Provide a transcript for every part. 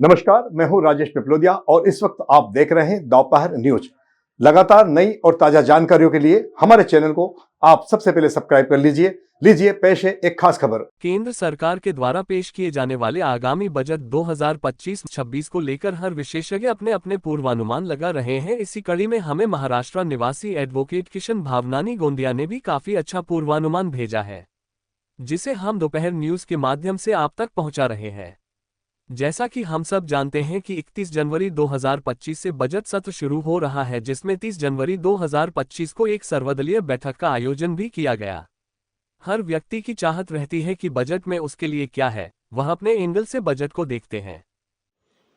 नमस्कार, मैं हूं राजेश पिपलोदिया और इस वक्त आप देख रहे हैं दोपहर न्यूज। लगातार नई और ताजा जानकारियों के लिए हमारे चैनल को आप सबसे पहले सब्सक्राइब कर लीजिए पेश है एक खास खबर। केंद्र सरकार के द्वारा पेश किए जाने वाले आगामी बजट 2025-26 को लेकर हर विशेषज्ञ अपने अपने पूर्वानुमान लगा रहे हैं। इसी कड़ी में हमें महाराष्ट्र निवासी एडवोकेट किशन भावनानी गोंदिया ने भी काफी अच्छा पूर्वानुमान भेजा है, जिसे हम दोपहर न्यूज के माध्यम से आप तक पहुंचा रहे हैं। जैसा कि हम सब जानते हैं कि 31 जनवरी 2025 से बजट सत्र शुरू हो रहा है, जिसमें 30 जनवरी 2025 को एक सर्वदलीय बैठक का आयोजन भी किया गया। हर व्यक्ति की चाहत रहती है कि बजट में उसके लिए क्या है, वह अपने एंगल से बजट को देखते हैं।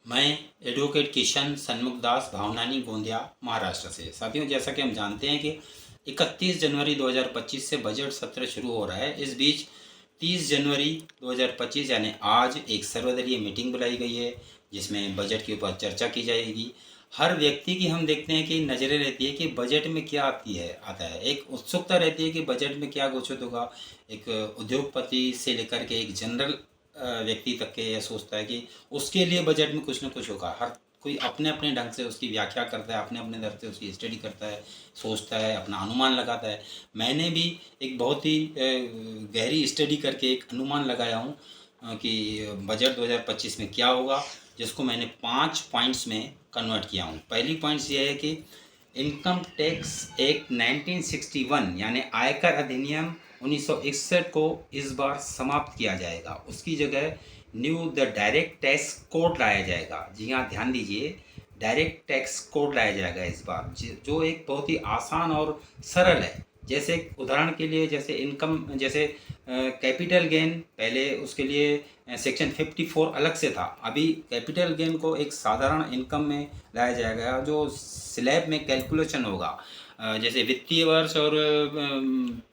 मैं एडवोकेट किशन सन्मुखदास भावनानी गोंदिया महाराष्ट्र से। साथियों, जैसा कि हम जानते हैं कि 31 जनवरी 2025 से बजट सत्र शुरू हो रहा है। इस बीच 30 जनवरी 2025 यानी आज एक सर्वदलीय मीटिंग बुलाई गई है, जिसमें बजट के ऊपर चर्चा की जाएगी। हर व्यक्ति की हम देखते हैं कि नज़रें रहती है कि बजट में क्या आता है। एक उत्सुकता रहती है कि बजट में क्या घोषित होगा। एक उद्योगपति से लेकर के एक जनरल व्यक्ति तक के यह सोचता है कि उसके लिए बजट में कुछ न कुछ होगा। हर कोई अपने अपने ढंग से उसकी व्याख्या करता है, अपने अपने ढंग से उसकी स्टडी करता है, सोचता है, अपना अनुमान लगाता है। मैंने भी एक बहुत ही गहरी स्टडी करके एक अनुमान लगाया हूँ कि बजट 2025 में क्या होगा, जिसको मैंने 5 पॉइंट्स में कन्वर्ट किया हूँ। पहली पॉइंट्स ये है कि इनकम टैक्स एक्ट 1961 यानी आयकर अधिनियम 1961 को इस बार समाप्त किया जाएगा। उसकी जगह new the direct tax code लाया जाएगा। जी हाँ, ध्यान दीजिए, डायरेक्ट टैक्स कोड लाया जाएगा इस बार, जो एक बहुत ही आसान और सरल है। जैसे उदाहरण के लिए, जैसे इनकम, जैसे कैपिटल गेन, पहले उसके लिए सेक्शन 54 अलग से था। अभी कैपिटल गेन को एक साधारण इनकम में लाया जाएगा, जो स्लैब में कैलकुलेशन होगा। जैसे वित्तीय वर्ष और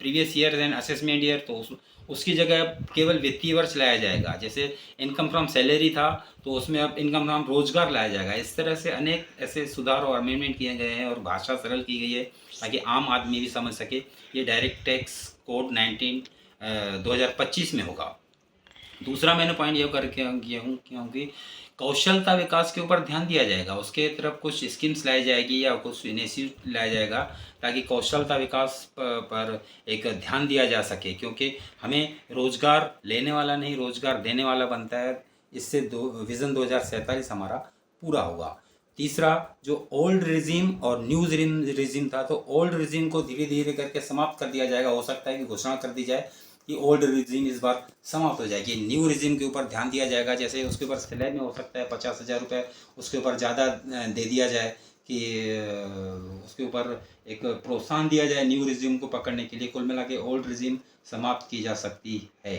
previous year and assessment year, तो उसकी जगह केवल वित्तीय वर्ष लाया जाएगा। जैसे इनकम फ्रॉम सैलरी था, तो उसमें अब इनकम फ्रॉम रोजगार लाया जाएगा। इस तरह से अनेक ऐसे सुधार और अमेंडमेंट किए गए हैं और भाषा सरल की गई है, ताकि आम आदमी भी समझ सके। ये डायरेक्ट टैक्स कोड 2025 में होगा। दूसरा मैंने पॉइंट ये करके किया हूँ क्योंकि कौशलता विकास के ऊपर ध्यान दिया जाएगा। उसके तरफ कुछ स्कीम्स लाई जाएगी या कुछ इनिशिएटिव लाया जाएगा, ताकि कौशलता विकास पर एक ध्यान दिया जा सके, क्योंकि हमें रोज़गार लेने वाला नहीं, रोज़गार देने वाला बनता है। इससे विज़न 2047 हमारा पूरा होगा। तीसरा, जो ओल्ड रिजीम और न्यू रिजीम था, तो ओल्ड रिजीम को धीरे धीरे करके समाप्त कर दिया जाएगा। हो सकता है कि घोषणा कर दी जाए कि ओल्ड रिजीम इस बार समाप्त हो जाएगी। न्यू रिजीम के ऊपर ध्यान दिया जाएगा। जैसे उसके ऊपर स्लैब में हो सकता है 50,000 रुपये उसके ऊपर ज़्यादा दे दिया जाए, कि उसके ऊपर एक प्रोत्साहन दिया जाए न्यू रिजीम को पकड़ने के लिए। कुल मिला के ओल्ड रिजीम समाप्त की जा सकती है।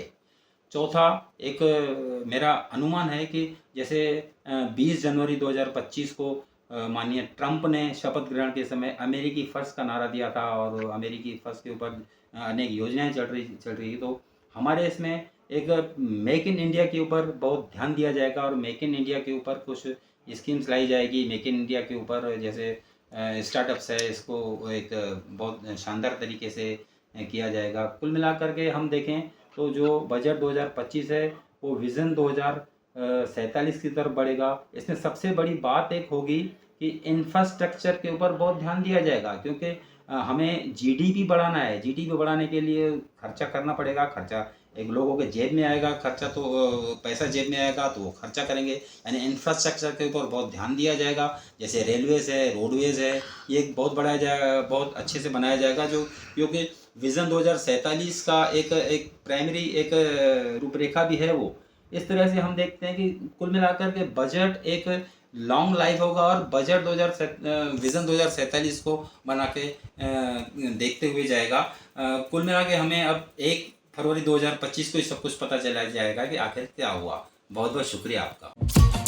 चौथा, एक मेरा अनुमान है कि जैसे 20 जनवरी 2025 को माननीय ट्रंप ने शपथ ग्रहण के समय अमेरिकी फ़र्स्ट का नारा दिया था, और अमेरिकी फ़र्स्ट के ऊपर अनेक योजनाएं चल रही। तो हमारे इसमें एक मेक इन इंडिया के ऊपर बहुत ध्यान दिया जाएगा, और मेक इन इंडिया के ऊपर कुछ स्कीम्स लाई जाएगी। मेक इन इंडिया के ऊपर जैसे स्टार्टअप्स है, इसको एक बहुत शानदार तरीके से किया जाएगा। कुल मिलाकर के हम देखें तो जो बजट 2025 है वो विज़न 2047 की तरफ बढ़ेगा। इसमें सबसे बड़ी बात एक होगी कि इंफ्रास्ट्रक्चर के ऊपर बहुत ध्यान दिया जाएगा, क्योंकि हमें जीडीपी बढ़ाना है। जीडीपी बढ़ाने के लिए खर्चा करना पड़ेगा। खर्चा एक लोगों के जेब में आएगा, खर्चा तो पैसा जेब में आएगा तो वो खर्चा करेंगे। यानी इंफ्रास्ट्रक्चर के ऊपर बहुत ध्यान दिया जाएगा। जैसे रेलवेज़ है, रोडवेज़ है, ये एक बहुत बढ़ाया जाएगा, बहुत अच्छे से बनाया जाएगा, जो क्योंकि विज़न 2047 का एक प्राइमरी एक रूपरेखा भी है वो। इस तरह से हम देखते हैं कि कुल मिलाकर के बजट एक लॉन्ग लाइफ होगा, और बजट विज़न 2047 को बना के देखते हुए जाएगा। कुल मिला के हमें अब 1 फरवरी 2025 को ही सब कुछ पता चला जाएगा कि आखिर क्या हुआ। बहुत बहुत शुक्रिया आपका।